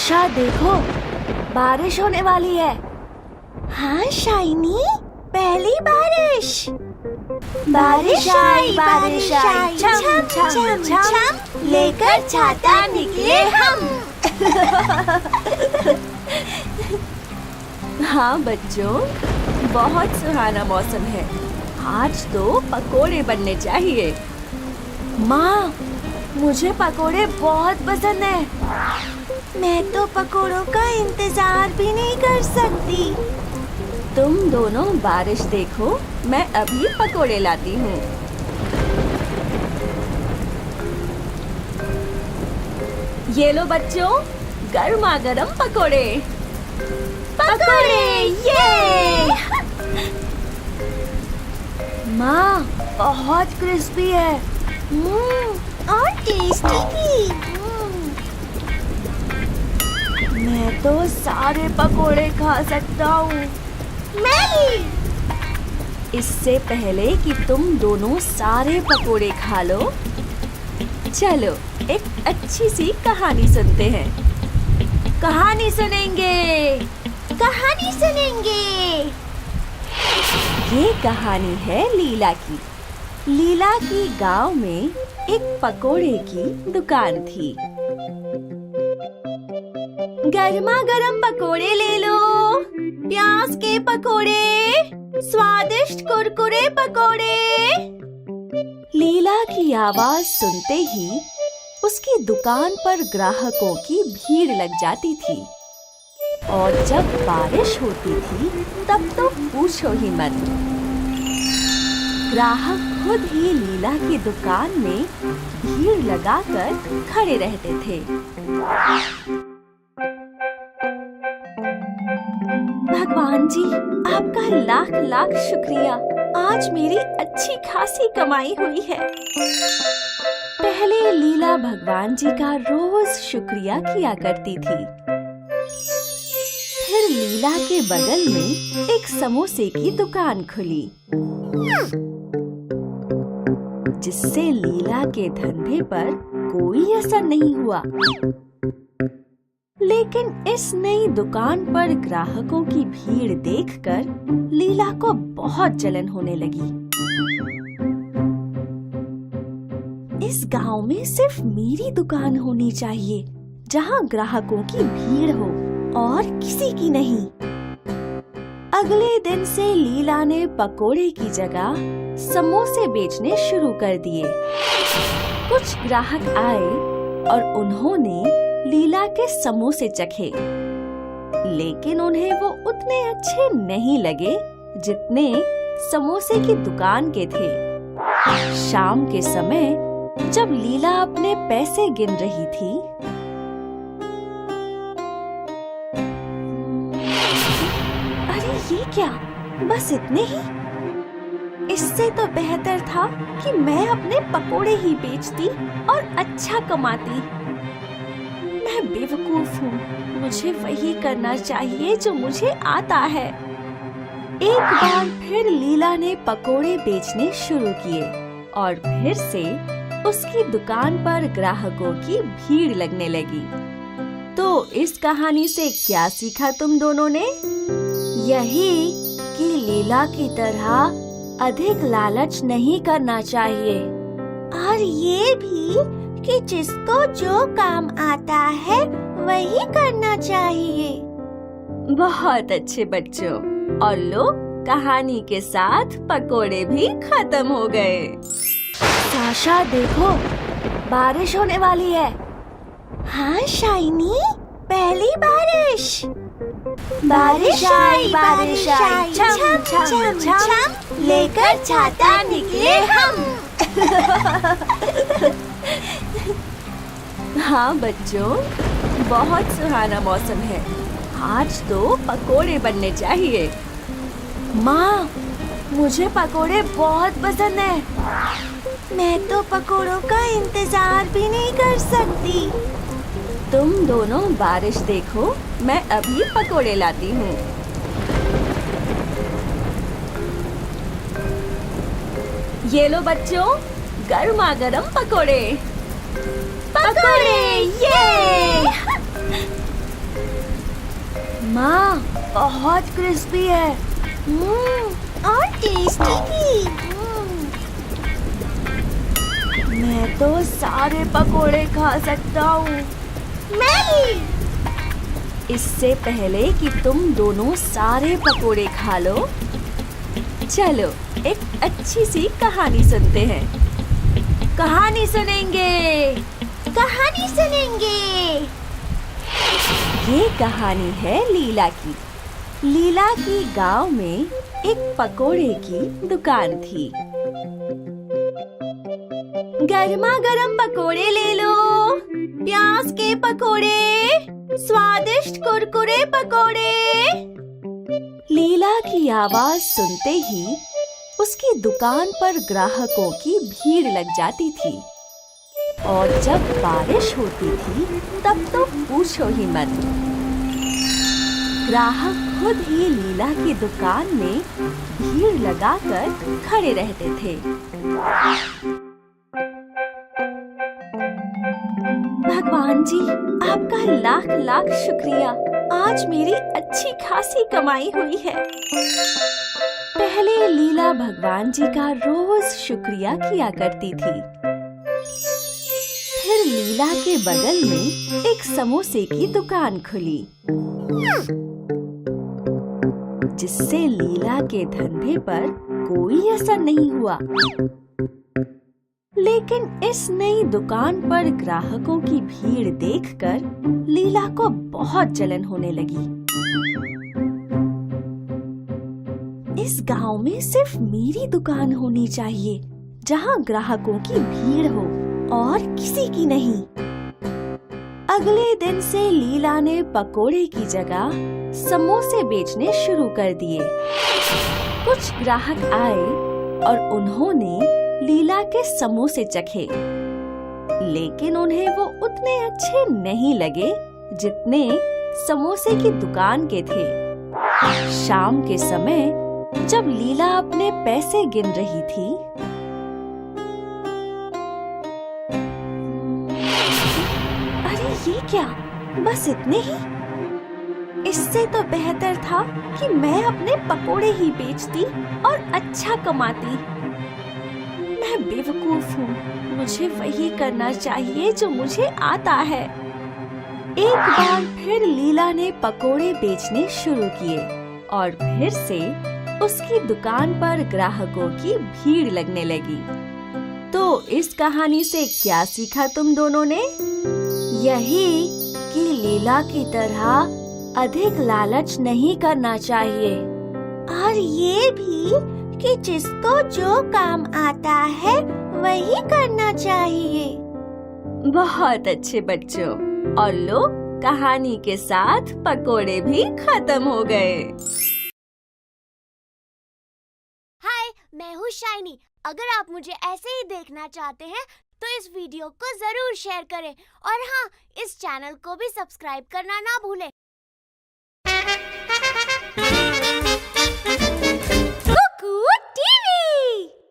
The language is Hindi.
साशा देखो, बारिश होने वाली है। हाँ शाइनी, पहली बारिश। बारिश आई, बारिश आई, छम छम छम लेकर छाता निकले हम। हाँ बच्चों, बहुत सुहाना मौसम है। आज तो पकोड़े बनने चाहिए। माँ, मुझे पकोड़े बहुत पसंद है। मैं तो पकोड़ों का इंतजार भी नहीं कर सकती। तुम दोनों बारिश देखो, मैं अभी पकोड़े लाती हूँ। ये लो बच्चों, गर्मा गर्म पकोड़े। पकोड़े, ये! माँ, बहुत क्रिस्पी है। और टेस्टी भी। मैं तो सारे पकोड़े खा सकता हूँ। मैं भी। इससे पहले कि तुम दोनों सारे पकोड़े खा लो, चलो एक अच्छी सी कहानी सुनते हैं। कहानी सुनेंगे। कहानी सुनेंगे। ये कहानी है लीला की। लीला की गांव में एक पकोड़े की दुकान थी। गर्मा गर्म पकोड़े ले लो, प्याज के पकोड़े, स्वादिष्ट कुरकुरे पकोड़े। लीला की आवाज सुनते ही उसकी दुकान पर ग्राहकों की भीड़ लग जाती थी। और जब बारिश होती थी तब तो पूछो ही मत। ग्राहक खुद ही लीला की दुकान में भीड़ लगाकर खड़े रहते थे। भगवान जी, आपका लाख लाख शुक्रिया। आज मेरी अच्छी खासी कमाई हुई है। पहले लीला भगवान जी का रोज शुक्रिया किया करती थी। फिर लीला के बगल में एक समोसे की दुकान खुली, जिससे लीला के धंधे पर कोई असर नहीं हुआ। लेकिन इस नई दुकान पर ग्राहकों की भीड़ देखकर लीला को बहुत जलन होने लगी। इस गांव में सिर्फ मेरी दुकान होनी चाहिए, जहां ग्राहकों की भीड़ हो और किसी की नहीं। अगले दिन से लीला ने पकोड़े की जगह समोसे बेचने शुरू कर दिए। कुछ ग्राहक आए और उन्होंने लीला के समोसे चखे, लेकिन उन्हें वो उतने अच्छे नहीं लगे जितने समोसे की दुकान के थे। शाम के समय जब लीला अपने पैसे गिन रही थी, अरे ये क्या, बस इतने ही? इससे तो बेहतर था कि मैं अपने पकोड़े ही बेचती और अच्छा कमाती। मैं बेवकूफ हूँ, मुझे वही करना चाहिए जो मुझे आता है। एक बार फिर लीला ने पकोड़े बेचने शुरू किए और फिर से उसकी दुकान पर ग्राहकों की भीड़ लगने लगी। तो इस कहानी से क्या सीखा तुम दोनों ने? यही कि लीला की तरह अधिक लालच नहीं करना चाहिए। और ये भी कि जिसको जो काम आता है वही करना चाहिए। बहुत अच्छे बच्चों, और लो, कहानी के साथ पकोड़े भी खत्म हो गए। साशा देखो, बारिश होने वाली है। हाँ शाइनी, पहली बारिश। बारिश आई, बारिश आई, छम छम छम लेकर छाता निकले हम। हाँ बच्चों, बहुत सुहाना मौसम है। आज तो पकोड़े बनने चाहिए। माँ, मुझे पकोड़े बहुत पसंद है। मैं तो पकोड़ों का इंतजार भी नहीं कर सकती। तुम दोनों बारिश देखो, मैं अभी पकोड़े लाती हूँ। ये लो बच्चों, गर्मा गर्म पकोड़े। पकोड़े, ये! माँ, बहुत क्रिस्पी है। और टेस्टी भी। मैं तो सारे पकोड़े खा सकता हूँ। मैं भी। इससे पहले कि तुम दोनों सारे पकोड़े खा लो, चलो एक अच्छी सी कहानी सुनते हैं। कहानी सुनेंगे। कहानी सुनेंगे। ये कहानी है लीला की। लीला की गांव में एक पकोड़े की दुकान थी। गर्मा गर्म पकोड़े ले लो, प्याज के पकोड़े, स्वादिष्ट कुरकुरे पकोड़े। लीला की आवाज सुनते ही उसकी दुकान पर ग्राहकों की भीड़ लग जाती थी और जब बारिश होती थी तब तो पूछो ही मत। ग्राहक खुद ही लीला की दुकान में भीड़ लगाकर खड़े रहते थे। भगवान जी, आपका लाख लाख शुक्रिया। आज मेरी अच्छी खासी कमाई हुई है। पहले लीला भगवान जी का रोज शुक्रिया किया करती थी। फिर लीला के बगल में एक समोसे की दुकान खुली, जिससे लीला के धंधे पर कोई असर नहीं हुआ। लेकिन इस नई दुकान पर ग्राहकों की भीड़ देखकर लीला को बहुत जलन होने लगी। इस गांव में सिर्फ मेरी दुकान होनी चाहिए, जहां ग्राहकों की भीड़ हो और किसी की नहीं। अगले दिन से लीला ने पकोड़े की जगह समोसे बेचने शुरू कर दिए। कुछ ग्राहक आए और उन्होंने लीला के समोसे चखे, लेकिन उन्हें वो उतने अच्छे नहीं लगे जितने समोसे की दुकान के थे। शाम के समय जब लीला अपने पैसे गिन रही थी, अरे ये क्या, बस इतने ही? इससे तो बेहतर था कि मैं अपने पकोड़े ही बेचती और अच्छा कमाती। मैं बेवकूफ हूँ, मुझे वही करना चाहिए जो मुझे आता है। एक बार फिर लीला ने पकोड़े बेचने शुरू किए और फिर से उसकी दुकान पर ग्राहकों की भीड़ लगने लगी। तो इस कहानी से क्या सीखा तुम दोनों ने? यही कि लीला की तरह अधिक लालच नहीं करना चाहिए। और ये भी कि जिसको जो काम आता है वही करना चाहिए। बहुत अच्छे बच्चों, और लो, कहानी के साथ पकोड़े भी खत्म हो गए। हाय, मैं हूँ शाइनी। अगर आप मुझे ऐसे ही देखना चाहते हैं तो इस वीडियो को जरूर शेयर करें और हाँ, इस चैनल को भी सब्सक्राइब करना ना भूलें।